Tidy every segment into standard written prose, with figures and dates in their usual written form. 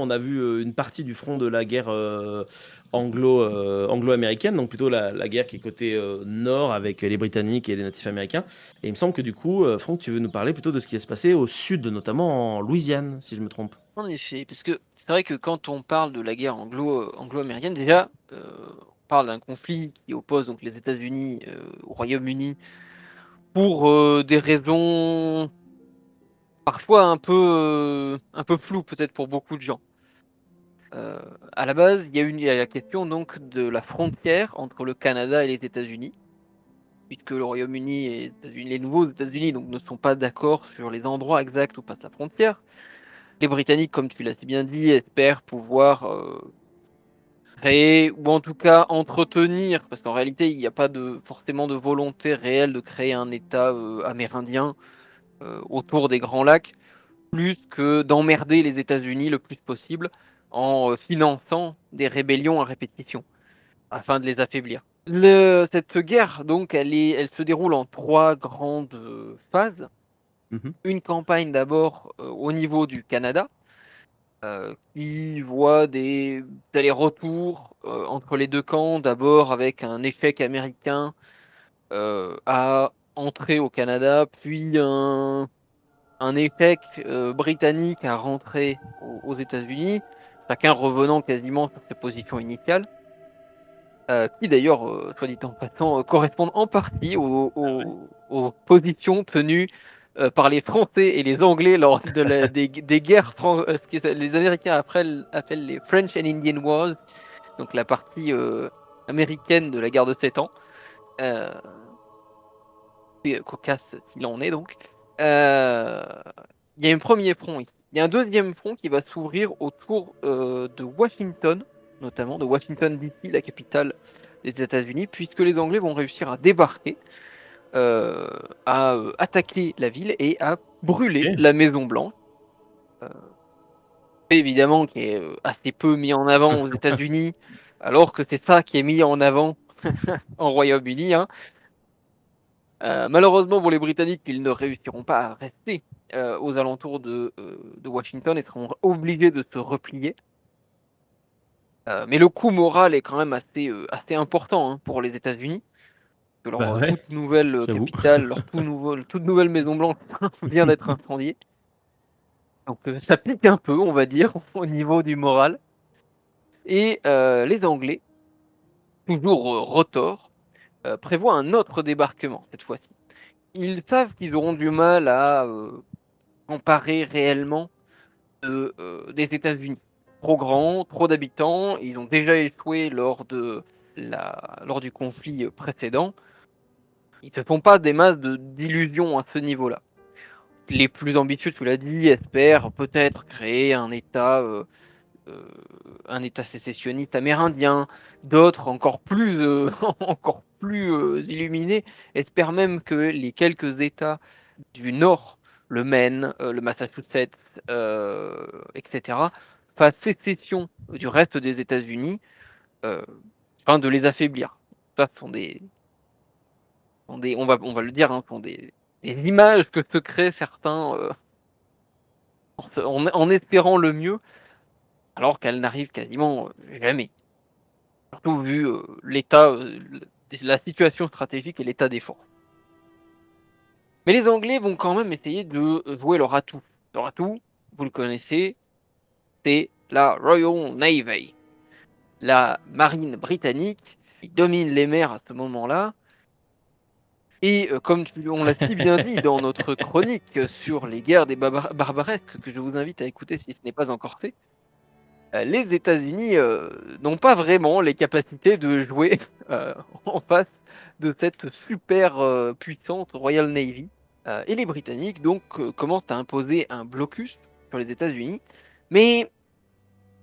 on a vu une partie du front de la guerre anglo-américaine, donc plutôt la guerre qui est côté nord avec les Britanniques et les natifs américains. Et il me semble que du coup, Franck, tu veux nous parler plutôt de ce qui va se passer au sud, notamment en Louisiane, si je me trompe. En effet, parce que c'est vrai que quand on parle de la guerre anglo-américaine, déjà, on parle d'un conflit qui oppose donc les États-Unis au Royaume-Uni pour des raisons parfois un peu floues peut-être pour beaucoup de gens. Euh, à la base, il y a la question donc de la frontière entre le Canada et les États-Unis, puisque le Royaume-Uni et les États-Unis, les nouveaux États-Unis donc ne sont pas d'accord sur les endroits exacts où passe la frontière. Les Britanniques, comme tu l'as si bien dit, espèrent pouvoir créer ou en tout cas entretenir, parce qu'en réalité il n'y a pas de forcément de volonté réelle de créer un État amérindien autour des Grands Lacs, plus que d'emmerder les États-Unis le plus possible en finançant des rébellions à répétition afin de les affaiblir. Cette guerre donc elle se déroule en trois grandes phases. Mhm. Une campagne d'abord au niveau du Canada qui voit des allers-retours entre les deux camps, d'abord avec un échec américain à entrer au Canada, puis un échec britannique à rentrer aux États-Unis, chacun revenant quasiment sur ses positions initiales, qui d'ailleurs, soit dit en passant, correspondent en partie aux positions tenues par les Français et les Anglais lors des guerres, ce que les Américains appellent les French and Indian Wars, donc la partie américaine de la guerre de 7 ans, euh, et, cocasse s'il en est donc. Euh, il y a un premier front ici. Il y a un deuxième front qui va s'ouvrir autour de Washington, notamment de Washington DC, la capitale des États-Unis, puisque les Anglais vont réussir à débarquer, euh, à attaquer la ville et à brûler Ok. la Maison Blanche. Euh, évidemment, qui est assez peu mis en avant aux États-Unis, alors que c'est ça qui est mis en avant en Royaume-Uni. Hein. Malheureusement pour les Britanniques, ils ne réussiront pas à rester aux alentours de Washington et seront obligés de se replier. Mais le coût moral est quand même assez important hein, pour les États-Unis, que leur Bah ouais, toute nouvelle j'avoue. capitale, toute nouvelle Maison Blanche vient d'être incendiée. Donc ça pique un peu, on va dire, au niveau du moral. Et les Anglais, toujours retors, prévoient un autre débarquement cette fois-ci. Ils savent qu'ils auront du mal à emparer réellement des États-Unis. Trop grand, trop d'habitants, ils ont déjà échoué lors du conflit précédent. Ils ne se font pas des masses d'illusions à ce niveau-là. Les plus ambitieux, tu l'as dit, espèrent peut-être créer euh, un État sécessionniste amérindien. D'autres, encore plus illuminés, espèrent même que les quelques États du Nord, le Maine, le Massachusetts, etc., fassent sécession du reste des États-Unis, euh, afin de les affaiblir. Ça on va le dire, hein, sont des images que se créent certains en espérant le mieux, alors qu'elles n'arrivent quasiment jamais. Surtout vu la situation stratégique et l'état des forces. Mais les Anglais vont quand même essayer de jouer leur atout. Leur atout, vous le connaissez, c'est la Royal Navy, la marine britannique qui domine les mers à ce moment-là. Et on l'a si bien dit dans notre chronique sur les guerres des barbaresques, que je vous invite à écouter si ce n'est pas encore fait, les États-Unis n'ont pas vraiment les capacités de jouer euh, en face de cette super puissante Royal Navy. Et les Britanniques donc commencent à imposer un blocus sur les États-Unis, mais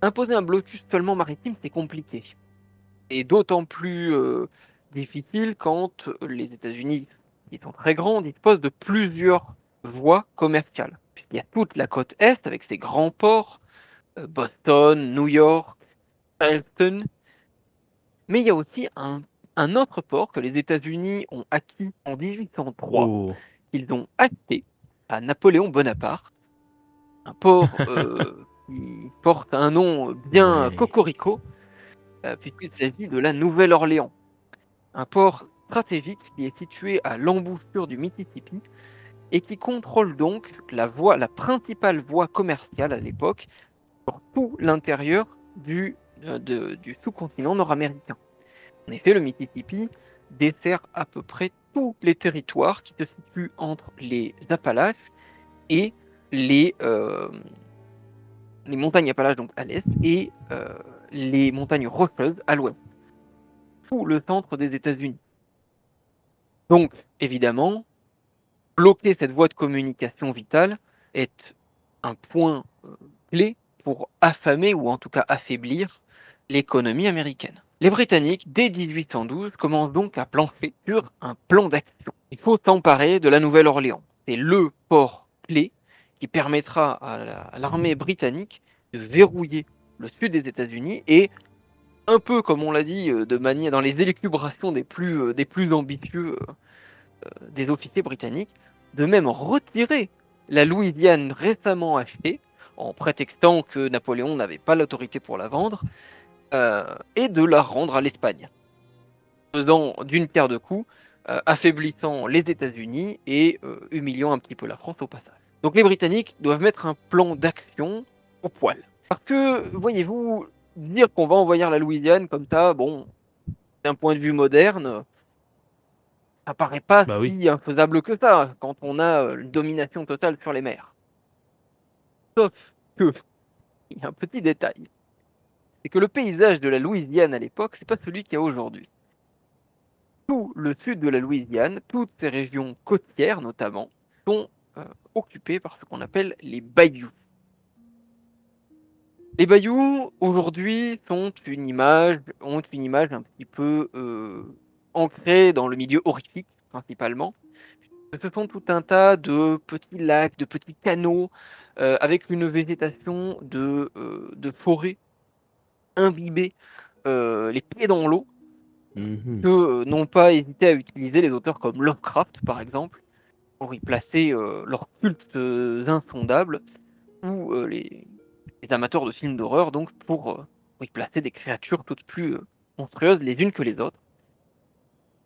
imposer un blocus seulement maritime, c'est compliqué. Et d'autant plus difficile quand les États-Unis, qui sont très grands, disposent de plusieurs voies commerciales. Il y a toute la côte Est avec ses grands ports, Boston, New York, Charleston, mais il y a aussi un autre port que les États-Unis ont acquis en 1803, Oh. qu'ils ont acheté à Napoléon Bonaparte, un port porte un nom bien Ouais. cocorico, puisqu'il s'agit de la Nouvelle-Orléans. Un port stratégique qui est situé à l'embouchure du Mississippi et qui contrôle donc la principale voie commerciale à l'époque sur tout l'intérieur du sous-continent nord-américain. En effet, le Mississippi dessert à peu près tous les territoires qui se situent entre les Appalaches et les montagnes Appalaches donc à l'est et les montagnes Rocheuses à l'ouest, tout le centre des États-Unis. Donc, évidemment, bloquer cette voie de communication vitale est un point clé pour affamer ou en tout cas affaiblir l'économie américaine. Les Britanniques, dès 1812, commencent donc à plancher sur un plan d'action. Il faut s'emparer de la Nouvelle-Orléans. C'est le port clé qui permettra à l'armée britannique de verrouiller le sud des États-Unis et, un peu comme on l'a dit, de manière dans les élucubrations des plus ambitieux des officiers britanniques, de même retirer la Louisiane récemment achetée, en prétextant que Napoléon n'avait pas l'autorité pour la vendre, et de la rendre à l'Espagne, faisant d'une pierre deux coups, affaiblissant les États-Unis et humiliant un petit peu la France au passage. Donc les Britanniques doivent mettre un plan d'action au poil. Parce que, voyez-vous, dire qu'on va envahir la Louisiane comme ça, bon, d'un point de vue moderne, ça paraît pas Bah oui. si infaisable que ça quand on a une domination totale sur les mers. Sauf que, il y a un petit détail, c'est que le paysage de la Louisiane à l'époque, c'est pas celui qu'il y a aujourd'hui. Tout le sud de la Louisiane, toutes ces régions côtières notamment, sont occupées par ce qu'on appelle les bayous. Les bayous, aujourd'hui, ont une image un petit peu ancrée dans le milieu horrifique, principalement. Ce sont tout un tas de petits lacs, de petits canaux, avec une végétation de forêt imbibée, les pieds dans l'eau, Mhm. que n'ont pas hésité à utiliser les auteurs comme Lovecraft, par exemple, pour y placer leurs cultes insondables, ou les amateurs de films d'horreur, donc, pour y placer des créatures toutes plus monstrueuses les unes que les autres.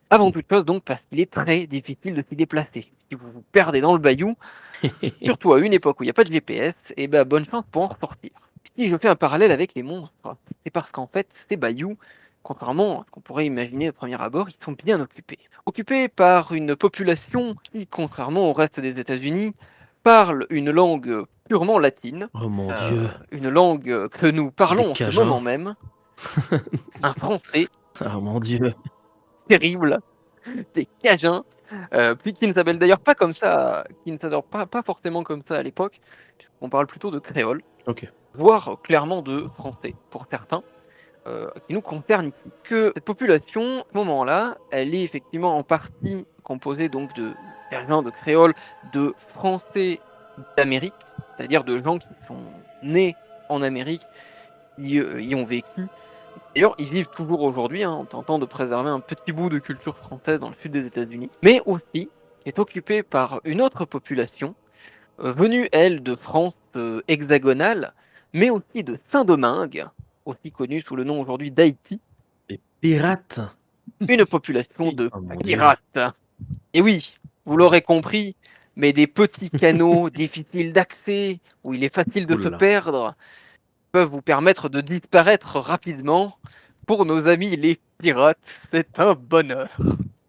Avant toute chose, donc, parce qu'il est très difficile de s'y déplacer. Si vous vous perdez dans le bayou, surtout à une époque où il n'y a pas de GPS, et ben bonne chance pour en ressortir. Si je fais un parallèle avec les monstres, c'est parce qu'en fait, ces bayous, contrairement à ce qu'on pourrait imaginer au premier abord, ils sont bien occupés. Occupés par une population qui, contrairement au reste des États-Unis, parle une langue purement latine, Oh mon Dieu. une langue que nous Des parlons en ce Cajuns. moment même, un français Oh mon Dieu. terrible, des Cajuns, puis qui ne s'appelle d'ailleurs pas comme ça, qui ne s'adore pas forcément comme ça à l'époque, on parle plutôt de créole, Ok. voire clairement de français pour certains, qui nous concerne ici. Que cette population, à ce moment-là, elle est effectivement en partie composée donc de Cajuns, de créoles, de Français d'Amérique, c'est-à-dire de gens qui sont nés en Amérique, qui y ont vécu. D'ailleurs, ils vivent toujours aujourd'hui, en tentant de préserver un petit bout de culture française dans le sud des États-Unis, mais aussi qui est occupée par une autre population, venue, elle, de France hexagonale, mais aussi de Saint-Domingue, aussi connue sous le nom aujourd'hui d'Haïti, Des pirates. une population de Oh mon Dieu. pirates. Et oui, vous l'aurez compris, mais des petits canaux difficiles d'accès, où il est facile de Oh là se là. perdre, peuvent vous permettre de disparaître rapidement. Pour nos amis les pirates, c'est un bonheur.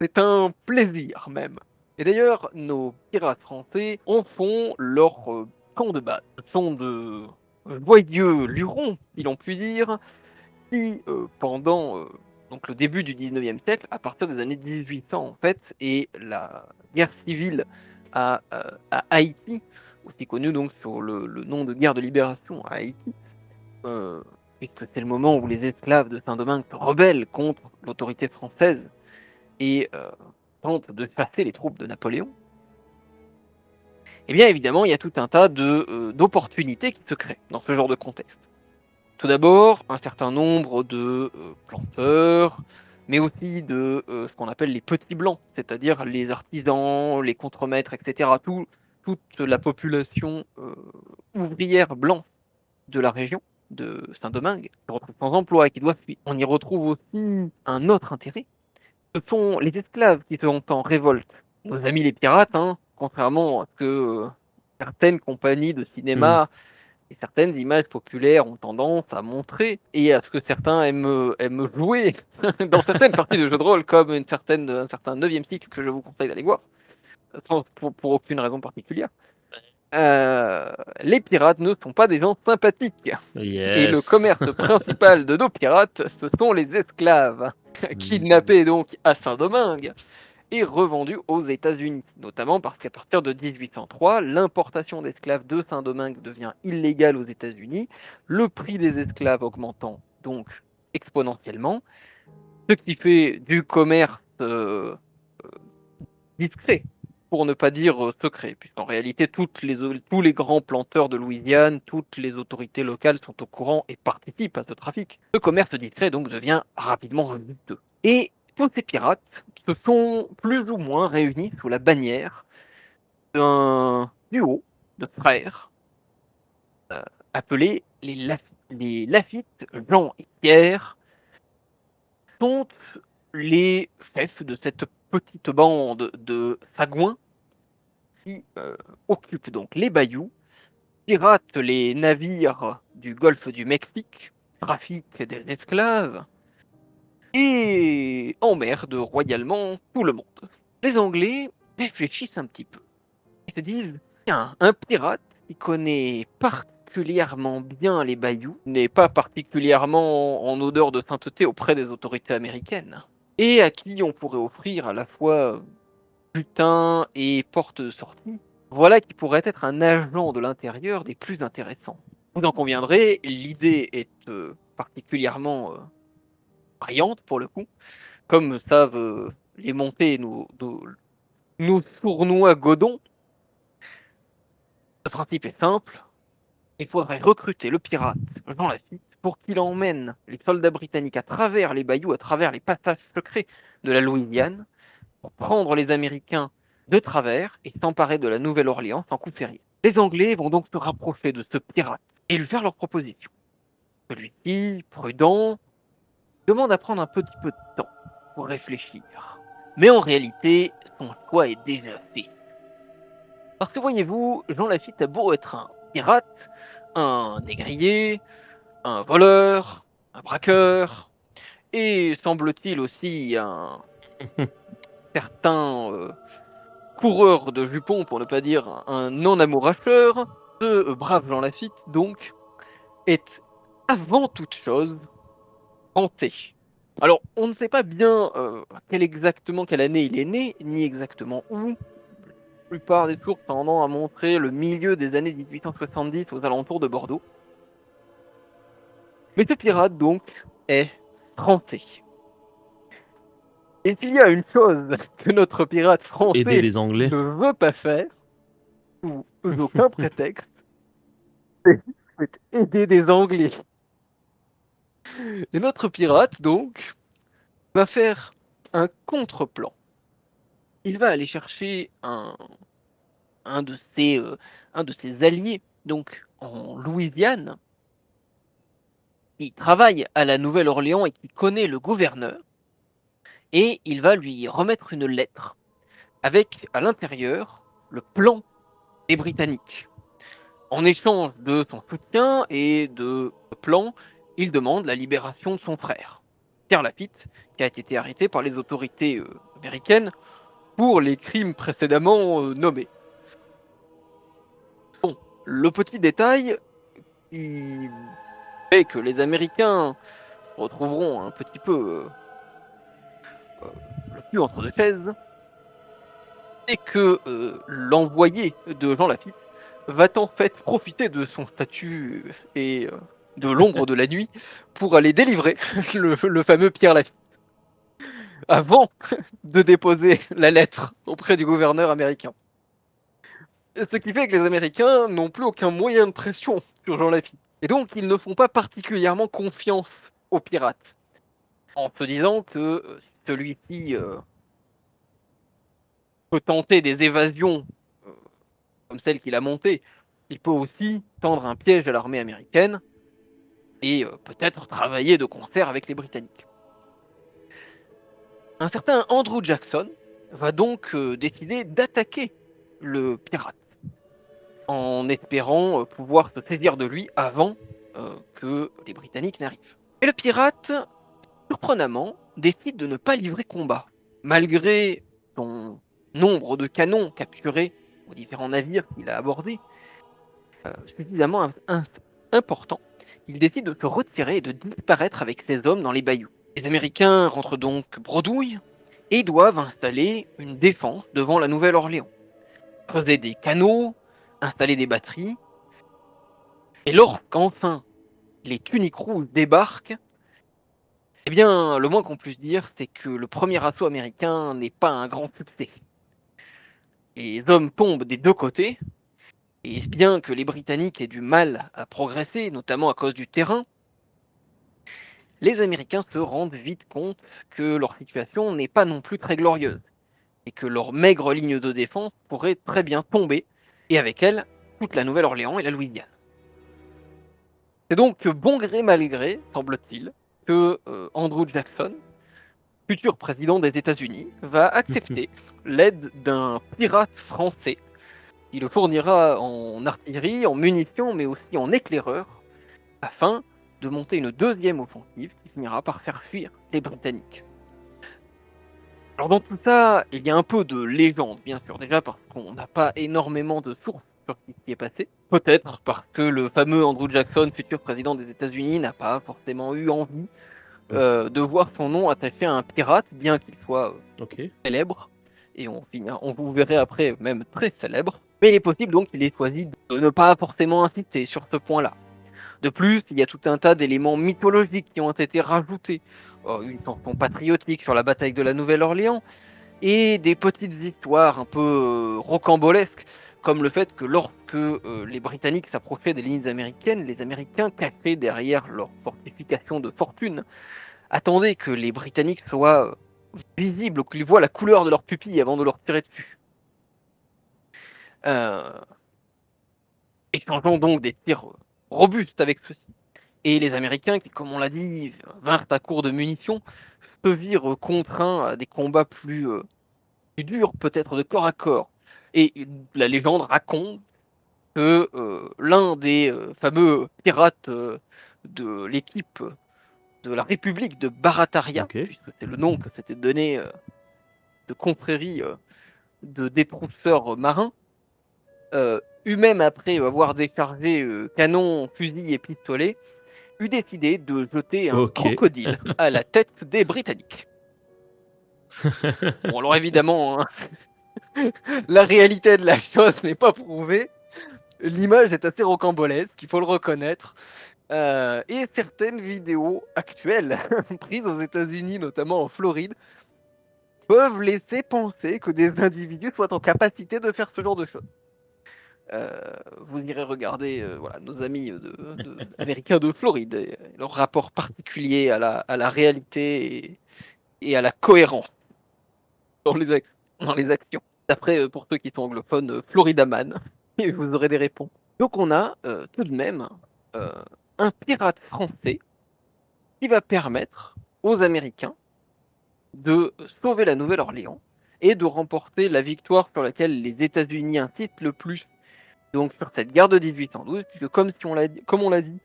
C'est un plaisir même. Et d'ailleurs, nos pirates français en font leur camp de base. Ce sont de joyeux lurons, si l'on peut dire, qui, pendant donc le début du 19e siècle, à partir des années 1800 en fait, et la guerre civile à Haïti, aussi connue donc sur le nom de guerre de libération à Haïti, puisque c'est le moment où les esclaves de Saint-Domingue se rebellent contre l'autorité française et tentent de chasser les troupes de Napoléon, eh bien évidemment, il y a tout un tas d'opportunités qui se créent dans ce genre de contexte. Tout d'abord, un certain nombre de planteurs, mais aussi de ce qu'on appelle les petits blancs, c'est-à-dire les artisans, les contremaîtres, etc., toute la population ouvrière blanche de la région, de Saint-Domingue qui se retrouve sans emploi et qui doit fuir. On y retrouve aussi un autre intérêt. Ce sont les esclaves qui sont en révolte. Nos amis les pirates, contrairement à ce que certaines compagnies de cinéma et certaines images populaires ont tendance à montrer, et à ce que certains aiment jouer dans certaines parties de jeux de rôle, comme un certain 9e cycle que je vous conseille d'aller voir, pour aucune raison particulière. Les pirates ne sont pas des gens sympathiques. Et le Yes. commerce principal de nos pirates, ce sont les esclaves, kidnappés donc à Saint-Domingue et revendus aux États-Unis, notamment parce qu'à partir de 1803, l'importation d'esclaves de Saint-Domingue devient illégale aux États-Unis, le prix des esclaves augmentant donc exponentiellement, ce qui fait du commerce discret, pour ne pas dire secret, puisqu'en réalité tous les grands planteurs de Louisiane, toutes les autorités locales sont au courant et participent à ce trafic. Le commerce discret donc devient rapidement redouteux. Et tous ces pirates se sont plus ou moins réunis sous la bannière d'un duo de frères appelés les Lafitte, Jean et Pierre, sont les chefs de cette petite bande de sagouins qui occupent donc les bayous, piratent les navires du golfe du Mexique, trafiquent des esclaves et emmerdent royalement tout le monde. Les Anglais réfléchissent un petit peu. Ils se disent, tiens, un pirate qui connaît particulièrement bien les bayous, n'est pas particulièrement en odeur de sainteté auprès des autorités américaines, et à qui on pourrait offrir à la fois butin et porte de sortie, voilà qui pourrait être un agent de l'intérieur des plus intéressants. Vous en conviendrez, l'idée est particulièrement brillante pour le coup, comme savent les monter nos sournois godons. Le principe est simple, il faudrait recruter le pirate Jean Lafitte pour qu'il emmène les soldats britanniques à travers les bayous, à travers les passages secrets de la Louisiane, pour prendre les Américains de travers et s'emparer de la Nouvelle-Orléans sans coup férié. Les Anglais vont donc se rapprocher de ce pirate et lui faire leur proposition. Celui-ci, prudent, demande à prendre un petit peu de temps pour réfléchir. Mais en réalité, son choix est déjà fait. Parce que voyez-vous, Jean Lafitte a beau être un pirate, un négrier, un voleur, un braqueur, et semble-t-il aussi un certain coureur de jupons, pour ne pas dire un non-amouracheur, ce brave Jean Lafitte, donc, est avant toute chose français. Alors, on ne sait pas bien quelle année il est né, ni exactement où. La plupart des sources tendant à montrer le milieu des années 1870 aux alentours de Bordeaux. Mais ce pirate, donc, est français. Et s'il y a une chose que notre pirate Aider français les Anglais. ne veut pas faire, sous aucun prétexte, c'est aider des Anglais. Et notre pirate, donc, va faire un contre-plan. Il va aller chercher un de ses alliés, donc en Louisiane, qui travaille à la Nouvelle-Orléans et qui connaît le gouverneur, et il va lui remettre une lettre avec à l'intérieur le plan des Britanniques. En échange de son soutien et de ce plan, il demande la libération de son frère, Pierre Lafitte, qui a été arrêté par les autorités américaines pour les crimes précédemment nommés. Bon, le petit détail qui fait que les Américains retrouveront un petit peu le cul entre deux chaises, c'est que l'envoyé de Jean Lafitte va en fait profiter de son statut et de l'ombre de la nuit pour aller délivrer le fameux Pierre Lafitte avant de déposer la lettre auprès du gouverneur américain. Ce qui fait que les Américains n'ont plus aucun moyen de pression sur Jean Lafitte. Et donc, ils ne font pas particulièrement confiance aux pirates, en se disant que celui-ci peut tenter des évasions comme celle qu'il a montée. Il peut aussi tendre un piège à l'armée américaine. et peut-être travailler de concert avec les Britanniques. Un certain Andrew Jackson va donc décider d'attaquer le pirate, en espérant pouvoir se saisir de lui avant que les Britanniques n'arrivent. Et le pirate, surprenamment, décide de ne pas livrer combat, malgré son nombre de canons capturés aux différents navires qu'il a abordés, suffisamment important. Il décide de se retirer et de disparaître avec ses hommes dans les bayous. Les Américains rentrent donc bredouille et doivent installer une défense devant la Nouvelle-Orléans. Creuser des canaux, installer des batteries. Et lorsqu'enfin les tuniques rouges débarquent, eh bien, le moins qu'on puisse dire, c'est que le premier assaut américain n'est pas un grand succès. Les hommes tombent des deux côtés, et bien que les Britanniques aient du mal à progresser, notamment à cause du terrain, les Américains se rendent vite compte que leur situation n'est pas non plus très glorieuse, et que leur maigre ligne de défense pourrait très bien tomber, et avec elle, toute la Nouvelle-Orléans et la Louisiane. C'est donc bon gré mal gré, semble-t-il, que Andrew Jackson, futur président des États-Unis, va accepter l'aide d'un pirate français. Il le fournira en artillerie, en munitions, mais aussi en éclaireurs, afin de monter une deuxième offensive qui finira par faire fuir les Britanniques. Alors dans tout ça, il y a un peu de légende, bien sûr, déjà parce qu'on n'a pas énormément de sources sur ce qui s'y est passé. Peut-être parce que le fameux Andrew Jackson, futur président des États-Unis, n'a pas forcément eu envie de voir son nom attaché à un pirate, bien qu'il soit célèbre, et on vous verrez après même très célèbre. Mais il est possible donc qu'il ait choisi de ne pas forcément insister sur ce point-là. De plus, il y a tout un tas d'éléments mythologiques qui ont été rajoutés. Une chanson patriotique sur la bataille de la Nouvelle-Orléans, et des petites histoires un peu rocambolesques, comme le fait que lorsque les Britanniques s'approchaient des lignes américaines, les Américains cachaient derrière leurs fortifications de fortune, attendaient que les Britanniques soient visibles, qu'ils voient la couleur de leurs pupilles avant de leur tirer dessus. Échangeant donc des tirs robustes avec ceux-ci. Et les Américains, qui, comme on l'a dit, vinrent à court de munitions, se virent contraints à des combats plus durs, peut-être de corps à corps. Et la légende raconte que l'un des fameux pirates de l'équipe de la République de Barataria, puisque c'est le nom que s'était donné de confrérie de détrousseurs marins, eut même après avoir déchargé canons, fusils et pistolets, eut décidé de jeter un crocodile à la tête des Britanniques. Bon, alors évidemment, hein, la réalité de la chose n'est pas prouvée. L'image est assez rocambolesque, il faut le reconnaître. Et certaines vidéos actuelles, prises aux États-Unis, notamment en Floride, peuvent laisser penser que des individus soient en capacité de faire ce genre de choses. Vous irez regarder voilà, nos amis américains de Floride, et leur rapport particulier à la réalité et à la cohérence dans les actions. D'après, pour ceux qui sont anglophones, Florida Man, et vous aurez des réponses. Donc on a tout de même un pirate français qui va permettre aux Américains de sauver la Nouvelle-Orléans et de remporter la victoire sur laquelle les États-Unis insistent le plus, donc sur cette guerre de 1812, puisque comme on l'a dit,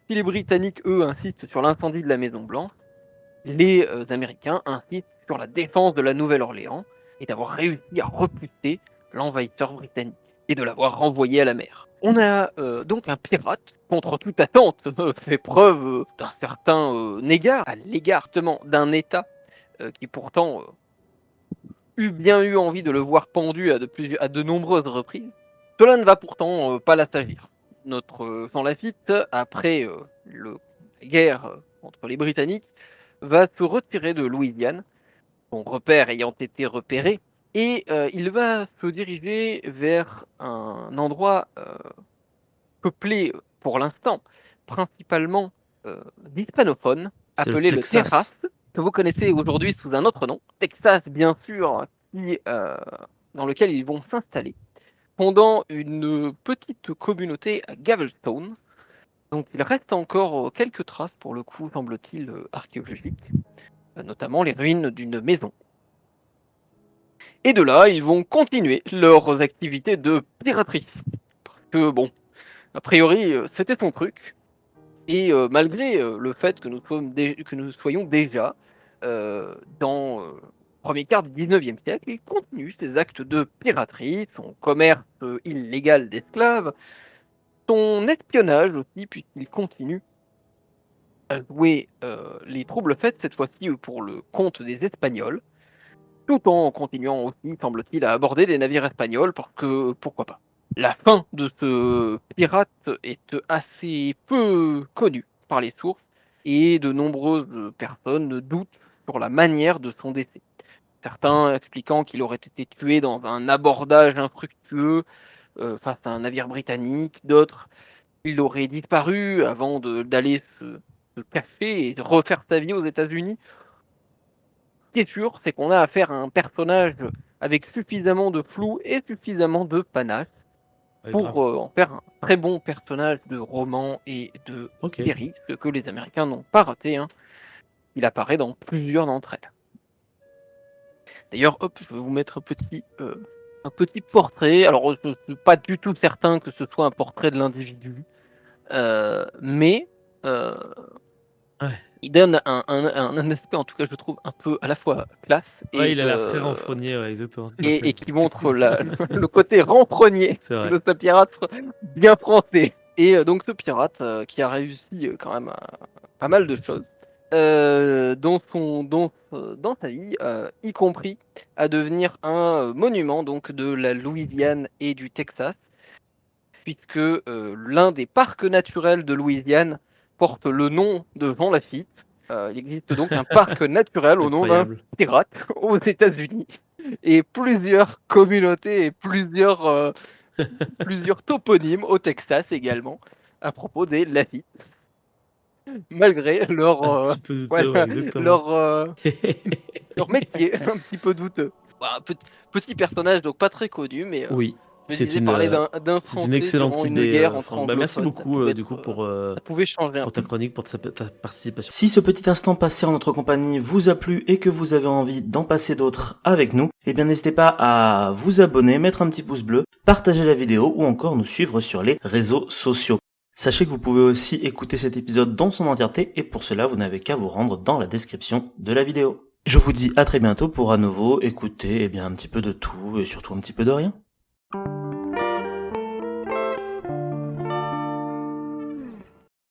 si les Britanniques, eux, insistent sur l'incendie de la Maison-Blanche, les Américains insistent sur la défense de la Nouvelle-Orléans et d'avoir réussi à repousser l'envahisseur britannique et de l'avoir renvoyé à la mer. On a donc un pirate, contre toute attente, fait preuve d'un certain égard, à l'égard d'un État qui pourtant eut eu envie de le voir pendu à de nombreuses reprises. Cela ne va pourtant pas l'assagir. Notre Jean Lafitte, après la guerre entre les Britanniques, va se retirer de Louisiane, son repère ayant été repéré, et il va se diriger vers un endroit peuplé pour l'instant principalement d'hispanophones, appelé le Texas, que vous connaissez aujourd'hui sous un autre nom, Texas bien sûr, dans lequel ils vont s'installer, fondant une petite communauté à Galveston, Donc il reste encore quelques traces, pour le coup, semble-t-il, archéologiques, notamment les ruines d'une maison. Et de là, ils vont continuer leurs activités de piraterie. Parce que bon, a priori, c'était son truc. Et malgré le fait que nous soyons déjà dans le premier quart du 19e siècle, il continue ses actes de piraterie, son commerce illégal d'esclaves, son espionnage aussi, puisqu'il continue à jouer les troubles faits, cette fois-ci pour le compte des Espagnols, tout en continuant aussi, semble-t-il, à aborder des navires espagnols, parce que pourquoi pas. La fin de ce pirate est assez peu connue par les sources, et de nombreuses personnes doutent sur la manière de son décès. Certains expliquant qu'il aurait été tué dans un abordage infructueux face à un navire britannique, d'autres il aurait disparu avant d'aller se cacher et de refaire sa vie aux États-Unis. Ce qui est sûr, c'est qu'on a affaire à un personnage avec suffisamment de flou et suffisamment de panache pour en faire un très bon personnage de roman et de série, ce que les Américains n'ont pas raté. Hein. Il apparaît dans plusieurs d'entre elles. D'ailleurs, hop, je vais vous mettre un petit portrait. Alors, je ne suis pas du tout certain que ce soit un portrait de l'individu, mais il donne un aspect, en tout cas, je trouve, un peu à la fois classe. Ouais, il a l'air très renfrogné, ouais, exactement. Et qui montre le côté renfrogné de ce pirate bien français. Et donc, ce pirate qui a réussi quand même pas mal de choses dans sa vie, y compris à devenir un monument donc de la Louisiane et du Texas, puisque l'un des parcs naturels de Louisiane porte le nom de Jean Lafitte. Il existe donc un parc naturel au nom d'un pirate aux États-Unis, et plusieurs communautés et plusieurs toponymes au Texas également à propos des Lafitte, malgré leur métier un petit peu douteux. Un petit personnage donc pas très connu, mais oui. C'est une excellente idée. Guerre merci beaucoup du coup pour ta chronique, pour ta participation. Si ce petit instant passé en notre compagnie vous a plu et que vous avez envie d'en passer d'autres avec nous, eh bien n'hésitez pas à vous abonner, mettre un petit pouce bleu, partager la vidéo ou encore nous suivre sur les réseaux sociaux. Sachez que vous pouvez aussi écouter cet épisode dans son entièreté et pour cela vous n'avez qu'à vous rendre dans la description de la vidéo. Je vous dis à très bientôt pour à nouveau écouter un petit peu de tout et surtout un petit peu de rien.